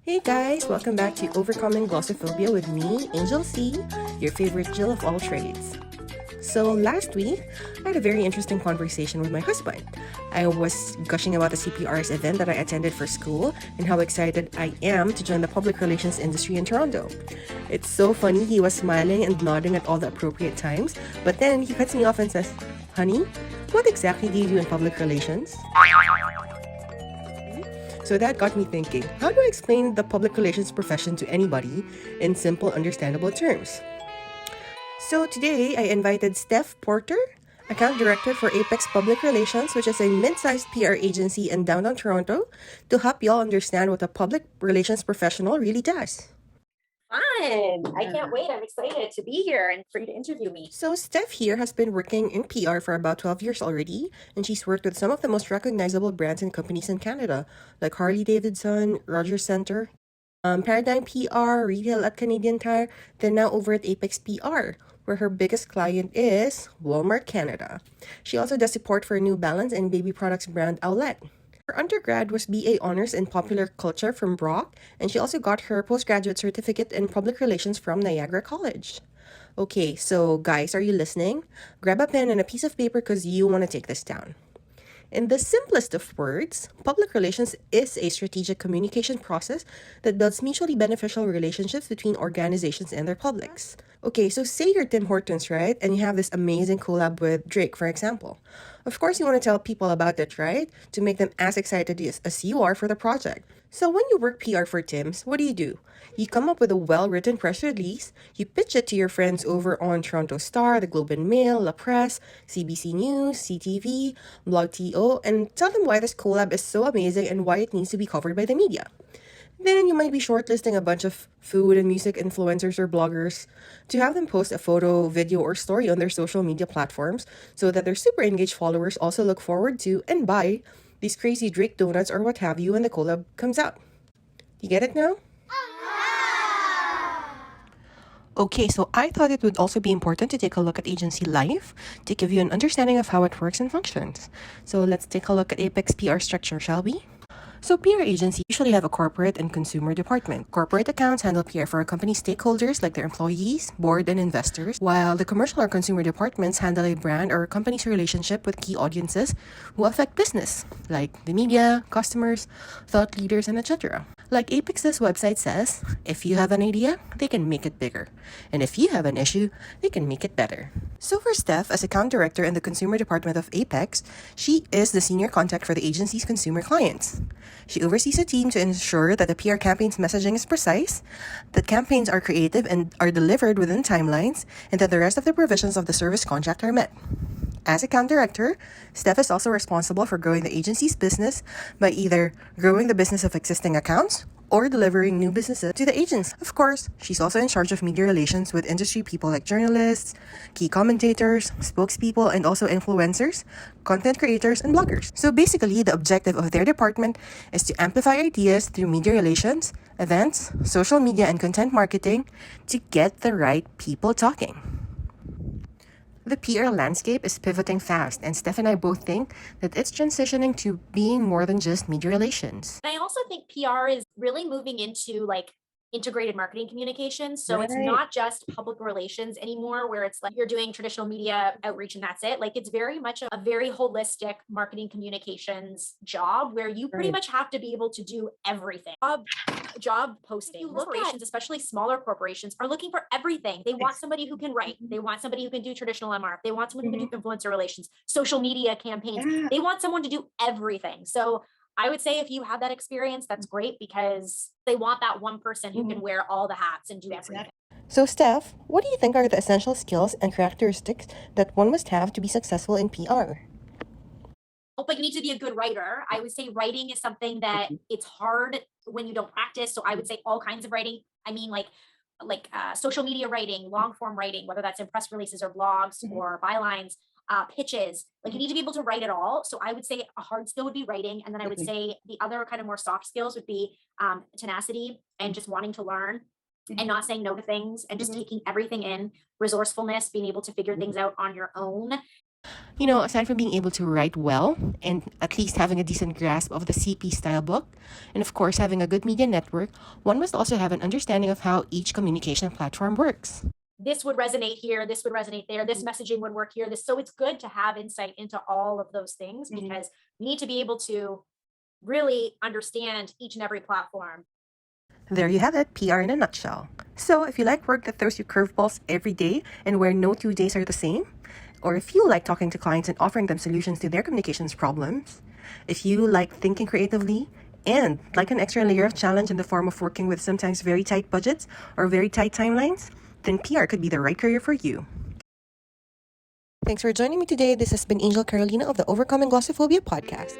Hey guys, welcome back to Overcoming Glossophobia with me, Angel C, your favorite Jill of all trades. So last week, I had a very interesting conversation with my husband. I was gushing about the CPRS event that I attended for school and how excited I am to join the public relations industry in Toronto. It's so funny, he was smiling and nodding at all the appropriate times, but then he cuts me off and says, "Honey, what exactly do you do in public relations?" So that got me thinking, how do I explain the public relations profession to anybody in simple, understandable terms? So today I invited Steph Porter, account director for Apex Public Relations, which is a mid-sized PR agency in downtown Toronto, to help y'all understand what a public relations professional really does. Fun. I can't wait. I'm excited to be here and for you to interview me. So Steph here has been working in PR for about 12 years already, and she's worked with some of the most recognizable brands and companies in Canada, like Harley Davidson, Rogers Centre, Paradigm PR, retail at Canadian Tire, then now over at Apex PR, where her biggest client is Walmart Canada. She also does support for New Balance and baby products brand Outlet. Her undergrad was BA Honors in Popular Culture from Brock, and she also got her postgraduate certificate in Public Relations from Niagara College. Okay, so guys, are you listening? Grab a pen and a piece of paper because you want to take this down. In the simplest of words, public relations is a strategic communication process that builds mutually beneficial relationships between organizations and their publics. Okay, so say you're Tim Hortons, right? And you have this amazing collab with Drake, for example. Of course, you want to tell people about it, right? To make them as excited as you are for the project. So when you work PR for Tim's, what do? You come up with a well-written press release, you pitch it to your friends over on Toronto Star, the Globe and Mail, La Presse, CBC News, CTV, Blog TO, and tell them why this collab is so amazing and why it needs to be covered by the media. Then you might be shortlisting a bunch of food and music influencers or bloggers to have them post a photo, video, or story on their social media platforms so that their super engaged followers also look forward to and buy these crazy Drake donuts or what have you when the collab comes out. You get it now? Okay, so I thought it would also be important to take a look at agency life to give you an understanding of how it works and functions. So let's take a look at Apex PR structure, shall we? So PR agencies usually have a corporate and consumer department. Corporate accounts handle PR for a company's stakeholders like their employees, board, and investors, while the commercial or consumer departments handle a brand or a company's relationship with key audiences who affect business, like the media, customers, thought leaders, and etc. Like Apex's website says, if you have an idea, they can make it bigger. And if you have an issue, they can make it better. So for Steph, as account director in the consumer department of Apex, she is the senior contact for the agency's consumer clients. She oversees a team to ensure that the PR campaign's messaging is precise, that campaigns are creative and are delivered within timelines, and that the rest of the provisions of the service contract are met. As account director, Steph is also responsible for growing the agency's business by either growing the business of existing accounts or delivering new businesses to the agency. Of course, she's also in charge of media relations with industry people like journalists, key commentators, spokespeople, and also influencers, content creators, and bloggers. So basically, the objective of their department is to amplify ideas through media relations, events, social media, and content marketing to get the right people talking. The PR landscape is pivoting fast, and Steph and I both think that it's transitioning to being more than just media relations. I also think PR is really moving into like integrated marketing communications. So it's Right. not just public relations anymore, where it's like you're doing traditional media outreach and that's it. Like it's very much a very holistic marketing communications job where you pretty Right. much have to be able to do everything. Job posting. Corporations, especially smaller corporations, are looking for everything. They want somebody who can write. They want somebody who can do traditional MR. They want someone who can do influencer relations, social media campaigns. Yeah. They want someone to do everything. So I would say if you have that experience, that's great because they want that one person who can wear all the hats and do everything. So, Steph, what do you think are the essential skills and characteristics that one must have to be successful in PR? But you need to be a good writer. I would say writing is something that it's hard when you don't practice. So I would say all kinds of writing. I mean, social media writing, long form writing, whether that's in press releases or blogs or bylines, pitches. Like you need to be able to write it all. So I would say a hard skill would be writing, and then I would say the other kind of more soft skills would be tenacity and just wanting to learn. And not saying no to things and just taking everything in, resourcefulness, being able to figure things out on your own. You know, aside from being able to write well and at least having a decent grasp of the CP style book, and of course having a good media network, one must also have an understanding of how each communication platform works. This would resonate here, this would resonate there, this messaging would work here. So it's good to have insight into all of those things because you need to be able to really understand each and every platform. There you have it, PR in a nutshell. So, if you like work that throws you curveballs every day and where no 2 days are the same, or if you like talking to clients and offering them solutions to their communications problems, if you like thinking creatively, and like an extra layer of challenge in the form of working with sometimes very tight budgets or very tight timelines, then PR could be the right career for you. Thanks for joining me today. This has been Angel Carolina of the Overcoming Glossophobia podcast.